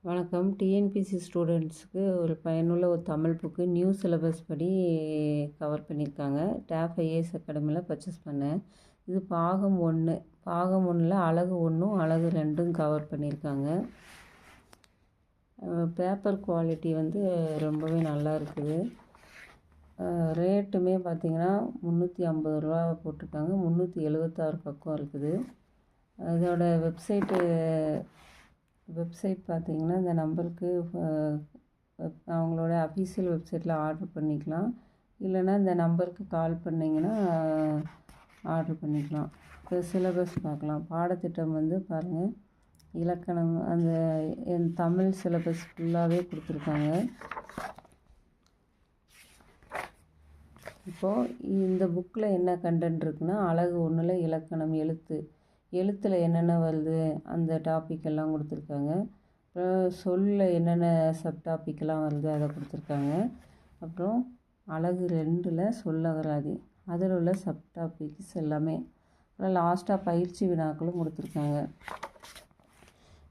வணக்கம். டிஎன்பிஎஸ்சி ஸ்டூடெண்ட்ஸ்க்கு ஒரு பயனுள்ள ஒரு தமிழ் புக்கு நியூ சிலபஸ் படி கவர் பண்ணியிருக்காங்க. டேப் ஐஏஎஸ் அகாடமியில் பர்ச்சேஸ் பண்ணேன். இது பாகம் 1. பாகம் 1ல் அழகு 1ம் அழகு 2ம் கவர் பண்ணியிருக்காங்க. பேப்பர் குவாலிட்டி வந்து ரொம்பவே நல்லா இருக்குது. ரேட்டுமே பார்த்திங்கன்னா ரூ. 350 போட்டிருக்காங்க. 376 பக்கம் இருக்குது. இதோட வெப்சைட் பார்த்திங்கன்னா இந்த நம்பருக்கு அவங்களோட அஃபீஷியல் வெப்சைட்டில் ஆர்டர் பண்ணிக்கலாம். இல்லைன்னா இந்த நம்பருக்கு கால் பண்ணிங்கன்னா ஆர்டர் பண்ணிக்கலாம். இப்போ சிலபஸ் பார்க்கலாம். பாடத்திட்டம் வந்து பாருங்கள், இலக்கணம் அந்த தமிழ் சிலபஸ் ஃபுல்லாகவே கொடுத்துருக்காங்க. இப்போது இந்த புக்கில் என்ன கண்டென்ட் இருக்குன்னா, அழகு 1ல் இலக்கணம் எழுத்தில் என்னென்ன வருது அந்த டாப்பிக்கெல்லாம் கொடுத்துருக்காங்க. அப்புறம் சொல்லில் என்னென்ன சப்டாப்பிக்கெல்லாம் வருது அதை கொடுத்துருக்காங்க. அப்புறம் அழகு 2ல் சொல்லகராதி அதில் உள்ள சப்டாபிக்ஸ் எல்லாமே. அப்புறம் லாஸ்ட்டாக பயிற்சி வினாக்களும் கொடுத்துருக்காங்க.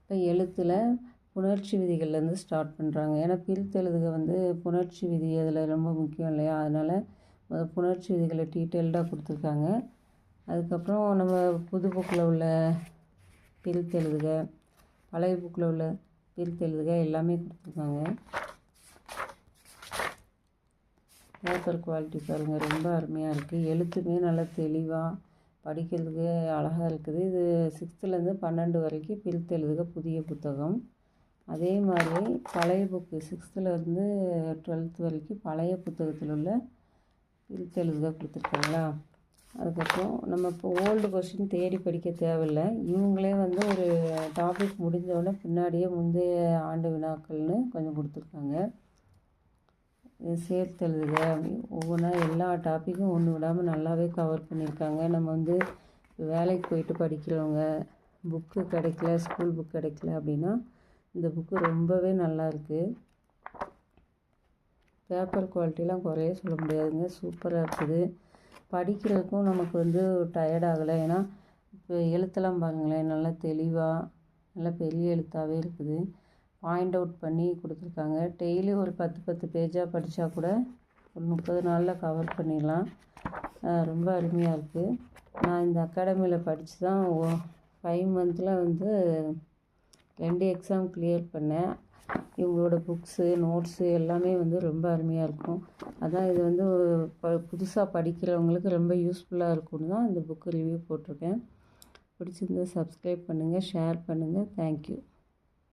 இப்போ எழுத்தில் புணர்ச்சி விதிகள்லேருந்து ஸ்டார்ட் பண்ணுறாங்க. ஏன்னா பிரித்தெழுதுக வந்து புணர்ச்சி விதி அதில் ரொம்ப முக்கியம் இல்லையா, அதனால் புணர்ச்சி விதிகளை டீட்டெயில்டாக கொடுத்துருக்காங்க. அதுக்கப்புறம் நம்ம புது புக்கில் உள்ள பிரித்தெழுதுக, பழைய புக்கில் உள்ள பிரித்தெழுதுக எல்லாமே கொடுத்துருக்காங்க. பேப்பர் குவாலிட்டி பாருங்கள், ரொம்ப அருமையாக இருக்குது. எழுத்துமே நல்லா தெளிவாக படிக்கிறதுக்கு அழகாக இருக்குது. இது 6லேருந்து 12 வரைக்கும் பிரித்தெழுதுக புதிய புத்தகம். அதே மாதிரி பழைய புக்கு 6லேருந்து 12th வரைக்கும் பழைய புத்தகத்தில் உள்ள பிரித்தெழுதுக கொடுத்துருக்காங்களா. அதுக்கப்புறம் நம்ம இப்போ ஓல்டு கொஸ்டின் தேடி படிக்க தேவையில்லை. இவங்களே வந்து ஒரு டாபிக் முடிஞ்சோடனே பின்னாடியே முந்தைய ஆண்டு வினாக்கள்னு கொஞ்சம் கொடுத்துருக்காங்க. சேர்த்தெழுதுக ஒவ்வொன்றா எல்லா டாப்பிக்கும் ஒன்று விடாமல் நல்லாவே கவர் பண்ணியிருக்காங்க. நம்ம வந்து வேலைக்கு போயிட்டு படிக்கிறவங்க, புக்கு கிடைக்கல, ஸ்கூல் புக் கிடைக்கல அப்படின்னா இந்த புக்கு ரொம்பவே நல்லா இருக்குது. பேப்பர் குவாலிட்டிலாம் குறைய சொல்ல முடியாதுங்க, சூப்பராக இருக்குது. படிக்கிறதுக்கும் நமக்கு வந்து டயர்ட் ஆகலை. ஏன்னா இப்போ எழுத்தெல்லாம் பாருங்களேன், நல்லா தெளிவாக நல்லா பெரிய எழுத்தாகவே இருக்குது. பாயிண்ட் அவுட் பண்ணி கொடுத்துருக்காங்க. டெய்லி ஒரு 10 பேஜாக படித்தா கூட ஒரு 30 நாளில் கவர் பண்ணிடலாம். ரொம்ப அருமையாக இருக்குது. நான் இந்த அகாடமியில் படித்து தான் 5 மந்தில் வந்து 2 எக்ஸாம் கிளியர் பண்ணேன். இவங்களோட புக்ஸு நோட்ஸு எல்லாமே வந்து ரொம்ப அருமையாக இருக்கும். அதான் இது வந்து புதுசாக படிக்கிறவங்களுக்கு ரொம்ப யூஸ்ஃபுல்லாக இருக்கும்னு தான் இந்த புக்கு ரிவ்யூ போட்டிருக்கேன். பிடிச்சிருந்தா சப்ஸ்கிரைப் பண்ணுங்கள், ஷேர் பண்ணுங்கள். தேங்க்யூ.